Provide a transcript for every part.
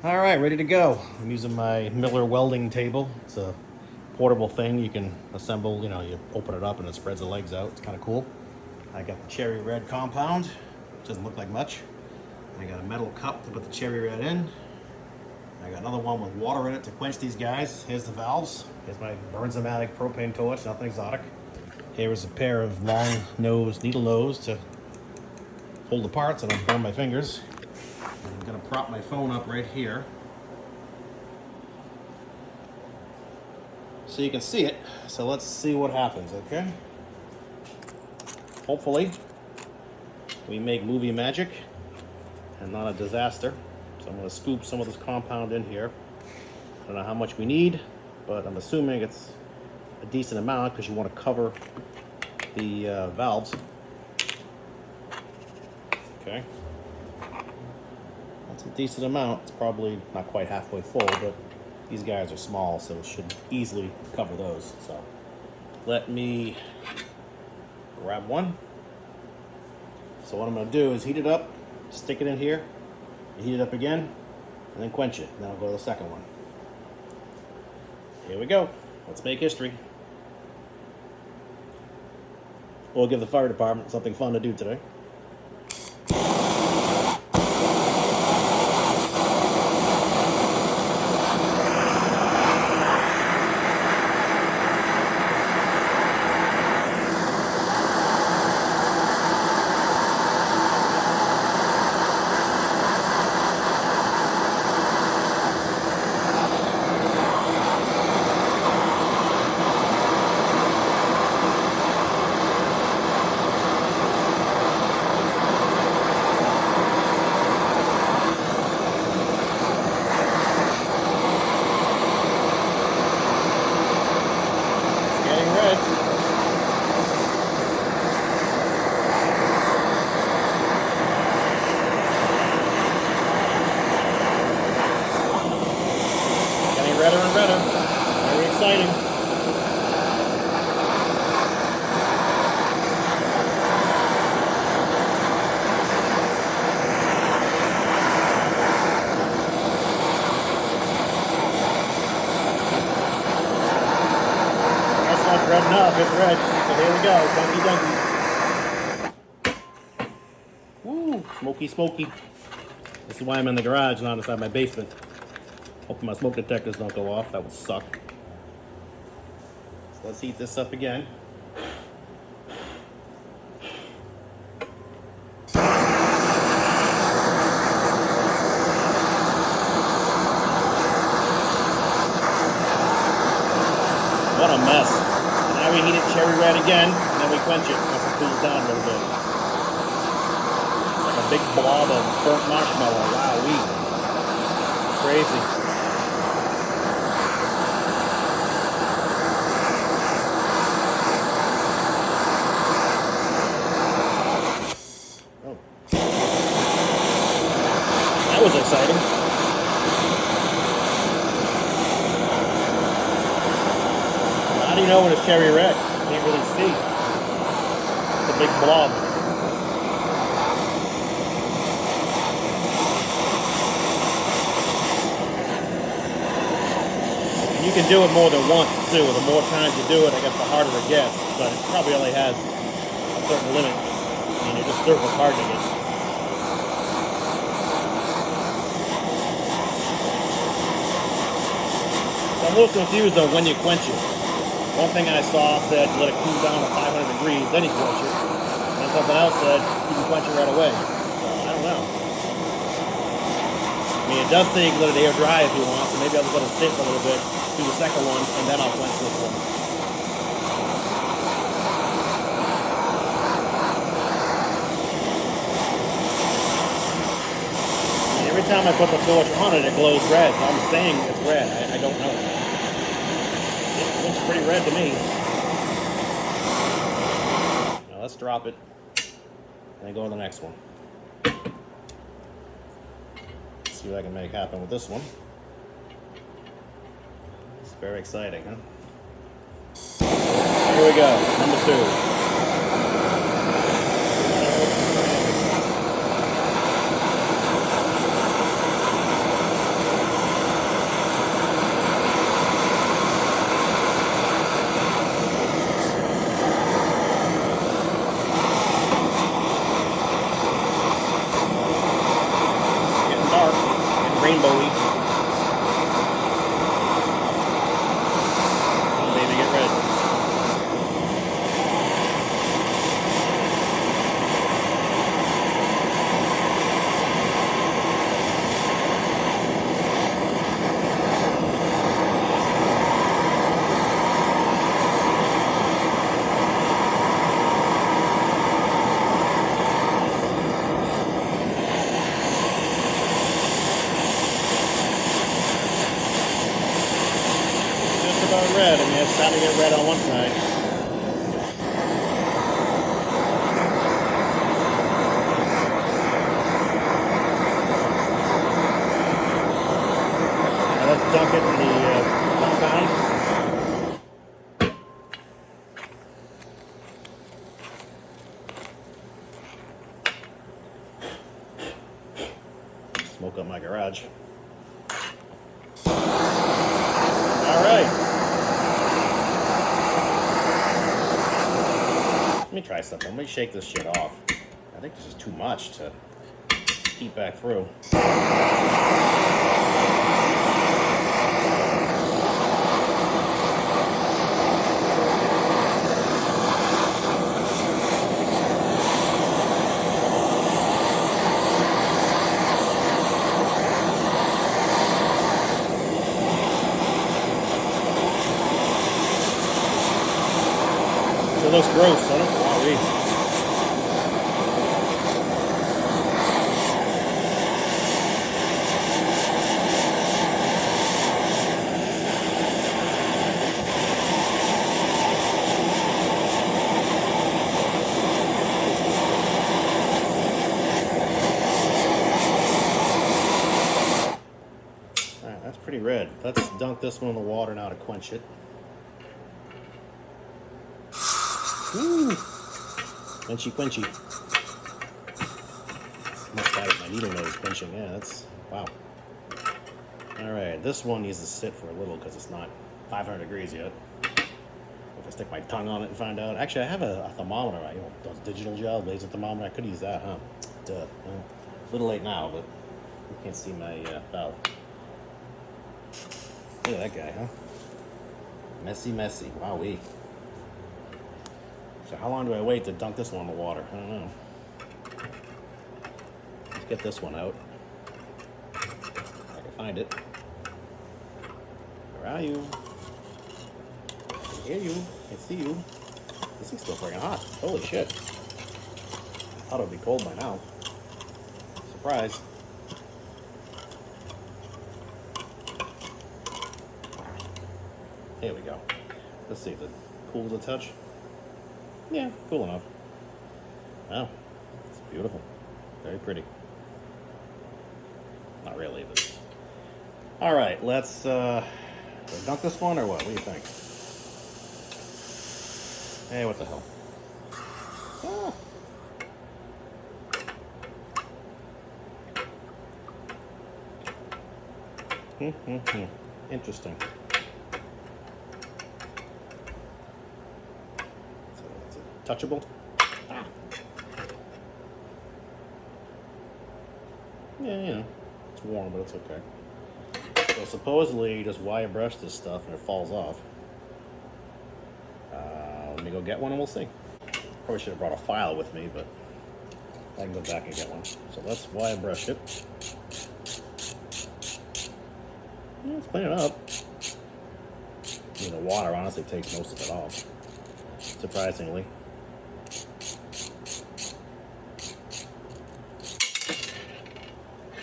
All right, ready to go. I'm using my Miller welding table. It's a portable thing you can assemble. You know, you open it up and it spreads the legs out. It's kind of cool. I got the cherry red compound. Doesn't look like much. I got a metal cup to put the cherry red in. I got another one with water in it to quench these guys. Here's the valves. Here's my Bernzomatic propane torch, nothing exotic. Here is a pair of long nose, needle nose to hold the parts, and I'll burn my fingers. I'm gonna prop my phone up right here so you can see it. So let's see what happens, okay? Hopefully we make movie magic and not a disaster. So I'm gonna scoop some of this compound in here. I don't know how much we need, but I'm assuming it's a decent amount because you want to cover the valves. Okay. That's a decent amount. It's probably not quite halfway full, but these guys are small, so it should easily cover those. So let me grab one. So what I'm going to do is heat it up, stick it in here, heat it up again, and then quench it. Then I'll go to the second one. Here we go. Let's make history. We'll give the fire department something fun to do today. Redder and redder. Very exciting. That's not red enough. It's red. So here we go. Dunky dunky. Woo! Smoky smoky. This is why I'm in the garage, not inside my basement. Hopefully my smoke detectors don't go off. That would suck. So let's heat this up again. What a mess. Now we heat it cherry red again, and then we quench it once it cools down a little bit. Like a big blob of burnt marshmallow. Wow-wee. Crazy. That was exciting. How do you know when it's cherry red? You can't really see. It's a big blob. And you can do it more than once too. The more times you do it, I guess the harder it gets. But it probably only has a certain limit. I mean, you're just surface hardening it. I'm a little confused on when you quench it. One thing I saw said let it cool down to 500 degrees, then you quench it. And then something else said you can quench it right away. So I don't know. I mean, it does say you can let it air dry if you want, so maybe I'll just let it sit for a little bit, do the second one, and then I'll quench this one. Every time I put the torch on it, it glows red. So I'm saying it's red. I don't know. It looks pretty red to me. Now let's drop it and then go to the next one. Let's see what I can make happen with this one. It's very exciting, huh? Here we go, number 2. rainbowy. Oh, baby, get red. Red. I mean, it's starting to get red on one side. Now let's dunk it in the compound. Smoke up my garage. All right. Let me try something. Let me shake this shit off. I think this is too much to keep back through. It looks gross, doesn't it? Wowee. Alright, that's pretty red. Let's dunk this one in the water now to quench it. Ooh, quenchy. Much better than my needle nose quenching. Yeah, that's wow. All right, this one needs to sit for a little because it's not 500 degrees yet. If I stick my tongue on it and find out. Actually, I have a thermometer. Those digital gel laser thermometer. I could use that, huh? Duh. Well, a little late now, but you can't see my valve. Look at that guy, huh? Messy. Wowee. So how long do I wait to dunk this one in the water? I don't know. Let's get this one out. If I can find it. Where are you? I can hear you. I can see you. This thing's still freaking hot. Holy shit. I thought it would be cold by now. Surprise. Here we go. Let's see if it cools a touch. Yeah, cool enough. Wow, it's beautiful. Very pretty. Not really, but... Alright, let's dunk this one or what? What do you think? Hey, what the hell? Ah. Interesting. Touchable. Ah. Yeah, it's warm, but it's okay. So supposedly you just wire brush this stuff and it falls off. Let me go get one and we'll see. Probably should have brought a file with me, but I can go back and get one. So let's wire brush it. Yeah, let's clean it up. I mean, the water honestly takes most of it off, surprisingly.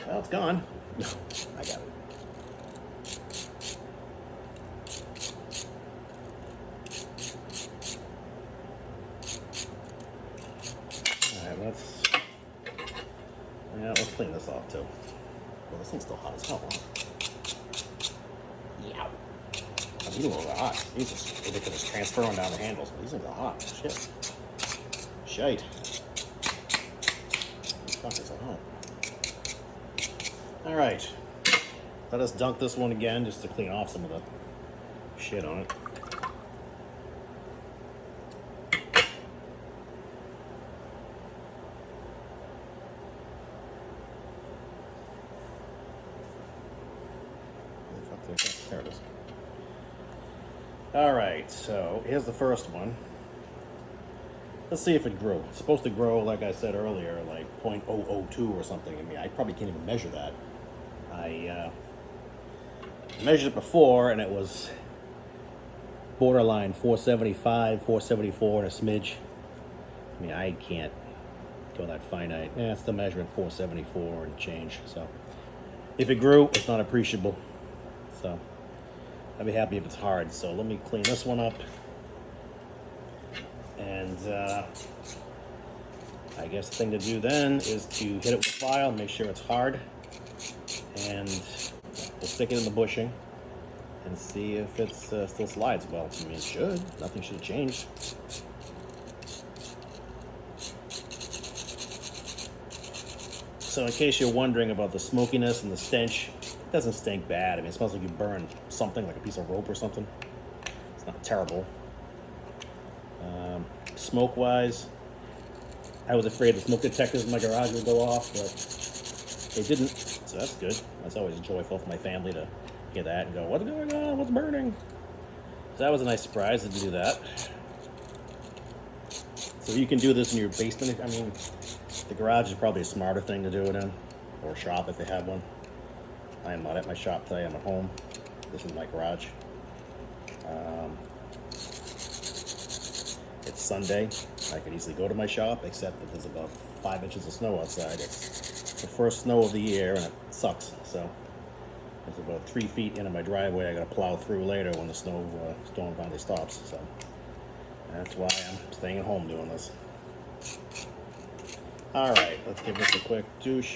Well, it's gone. I got it. Alright, let's clean this off too. Well, this thing's still hot as hell, huh? Yeah. I'm eating a little bit hot. Jesus. Maybe because it's transferring down the handles. These things are hot. Shit. Shite. These fuckers are hot. Alright, let us dunk this one again just to clean off some of the shit on it. There it is. All right, so here's the first one. Let's see if it grew. It's supposed to grow, like I said earlier, like 0.002 or something. I mean, I probably can't even measure that. I measured it before, and it was borderline 475, 474 and a smidge. I mean, I can't go that finite. Yeah, it's still measuring 474 and change. So if it grew, it's not appreciable. So I'd be happy if it's hard. So let me clean this one up. And I guess the thing to do then is to hit it with a file, make sure it's hard, and we'll stick it in the bushing and see if it still slides well. I mean, it should. Nothing should have changed. So in case you're wondering about the smokiness and the stench, it doesn't stink bad. I mean, it smells like you burned something, like a piece of rope or something. It's not terrible. Smoke-wise, I was afraid the smoke detectors in my garage would go off, but they didn't, so that's good. That's always joyful for my family to hear that and go, what's going on? What's burning? So that was a nice surprise to do that. So you can do this in your basement. I mean, the garage is probably a smarter thing to do it in, or shop if they have one. I am not at my shop today, I'm at home. This is my garage. It's Sunday. I could easily go to my shop, except that there's about 5 inches of snow outside. It's the first snow of the year, and it sucks. So it's about 3 feet into my driveway. I got to plow through later when the storm finally stops. So that's why I'm staying at home doing this. All right, let's give this a quick douche.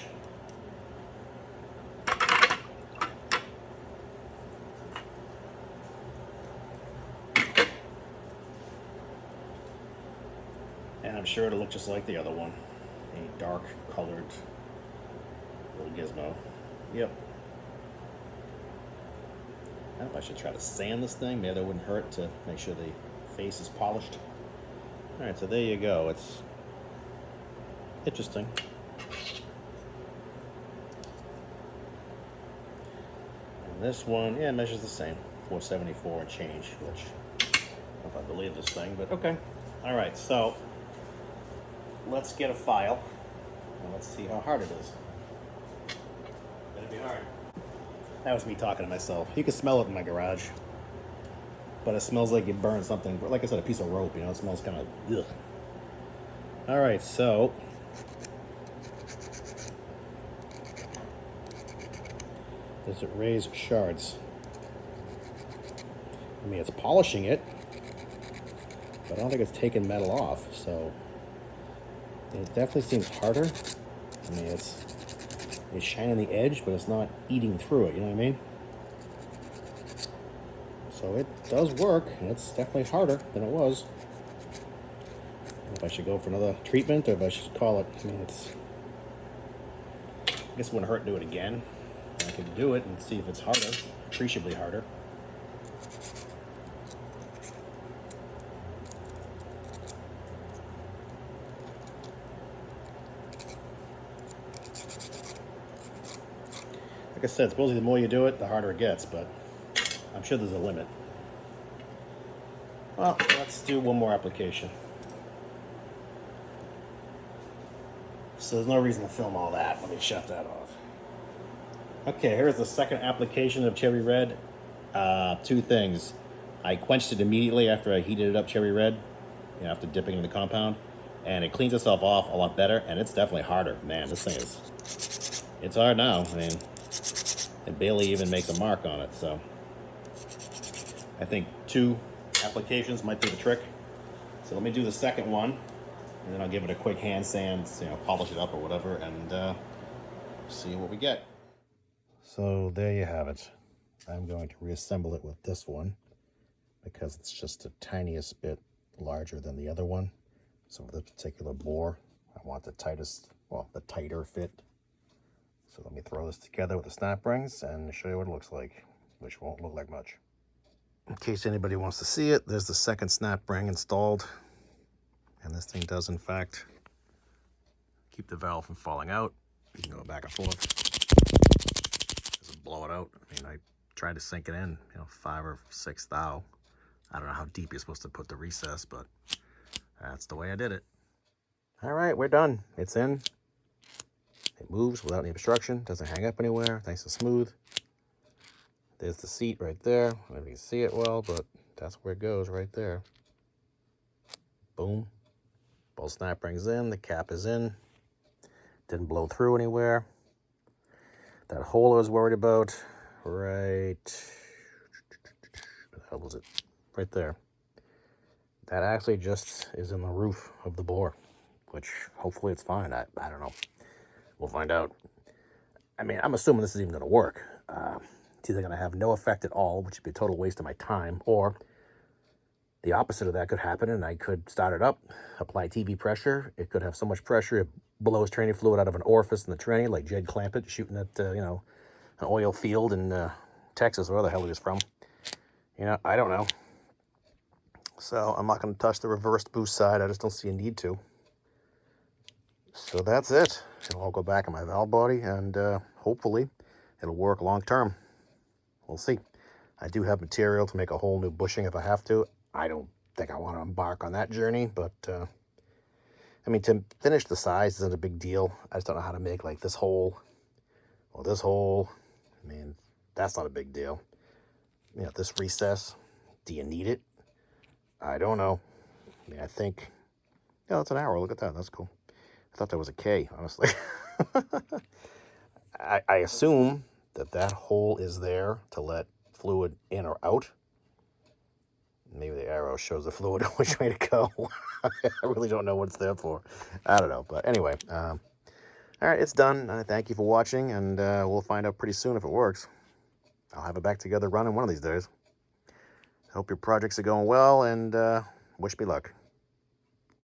And I'm sure it'll look just like the other one. A dark colored little gizmo. Yep. I don't know if I should try to sand this thing. Maybe that wouldn't hurt to make sure the face is polished. Alright, so there you go. It's interesting. And this one, yeah, measures the same. 474 and change, which I don't know if I believe this thing, but okay. Alright, so let's get a file and let's see how hard it is. Better be hard. That was me talking to myself. You can smell it in my garage, but it smells like you burned something. Like I said, a piece of rope. You know, it smells kind of ugh. All right, so does it raise shards? I mean, it's polishing it, but I don't think it's taking metal off. So it definitely seems harder. I mean, it's shining the edge, but it's not eating through it, you know what I mean? So it does work, and it's definitely harder than it was. I don't know if I should go for another treatment, or if I should call it, I mean, I guess it wouldn't hurt to do it again. I could do it and see if it's harder, appreciably harder. Like I said, supposedly the more you do it, the harder it gets, but I'm sure there's a limit. Well, let's do one more application. So there's no reason to film all that. Let me shut that off. Okay, here's the second application of Cherry Red. 2 things. I quenched it immediately after I heated it up Cherry Red, you know, after dipping in the compound, and it cleans itself off a lot better, and it's definitely harder. Man, this thing it's hard now. I mean, it barely even makes a mark on it, so I think 2 applications might do the trick. So let me do the second one, and then I'll give it a quick hand sand, you know, polish it up or whatever, and see what we get. So there you have it. I'm going to reassemble it with this one because it's just the tiniest bit larger than the other one. So for this particular bore, I want the tightest, well, the tighter fit. So let me throw this together with the snap rings and show you what it looks like, which won't look like much. In case anybody wants to see it, there's the second snap ring installed. And this thing does, in fact, keep the valve from falling out. You can go back and forth. Doesn't blow it out. I mean, I tried to sink it in, 5 or 6 thou. I don't know how deep you're supposed to put the recess, but that's the way I did it. All right, we're done. It's in. It moves without any obstruction. Doesn't hang up anywhere. Nice and smooth. There's the seat right there. I don't know if you can see it well, but that's where it goes right there. Boom. Both snap rings in. The cap is in. Didn't blow through anywhere. That hole I was worried about, right... What the hell was it? Right there. That actually just is in the roof of the bore, which hopefully it's fine. I don't know. We'll find out. I mean, I'm assuming this is even going to work. It's either going to have no effect at all, which would be a total waste of my time, or the opposite of that could happen, and I could start it up, apply TV pressure. It could have so much pressure it blows training fluid out of an orifice in the tranny, like Jed Clampett shooting at, an oil field in Texas, or where the hell he was from. I don't know. So I'm not going to touch the reversed boost side. I just don't see a need to. So that's it. It'll all go back in my valve body, and hopefully it'll work long term. We'll see. I do have material to make a whole new bushing if I have to. I don't think I want to embark on that journey, but to finish the size isn't a big deal. I just don't know how to make like this hole or this hole. I mean, that's not a big deal. This recess, do you need it? I don't know. I mean, I think, yeah, that's an arrow. Look at that. That's cool. I thought that was a K, honestly. I assume that hole is there to let fluid in or out. Maybe the arrow shows the fluid which way to go. I really don't know what it's there for. I don't know. But anyway, all right, it's done. Thank you for watching, and we'll find out pretty soon if it works. I'll have it back together running one of these days. Hope your projects are going well, and wish me luck.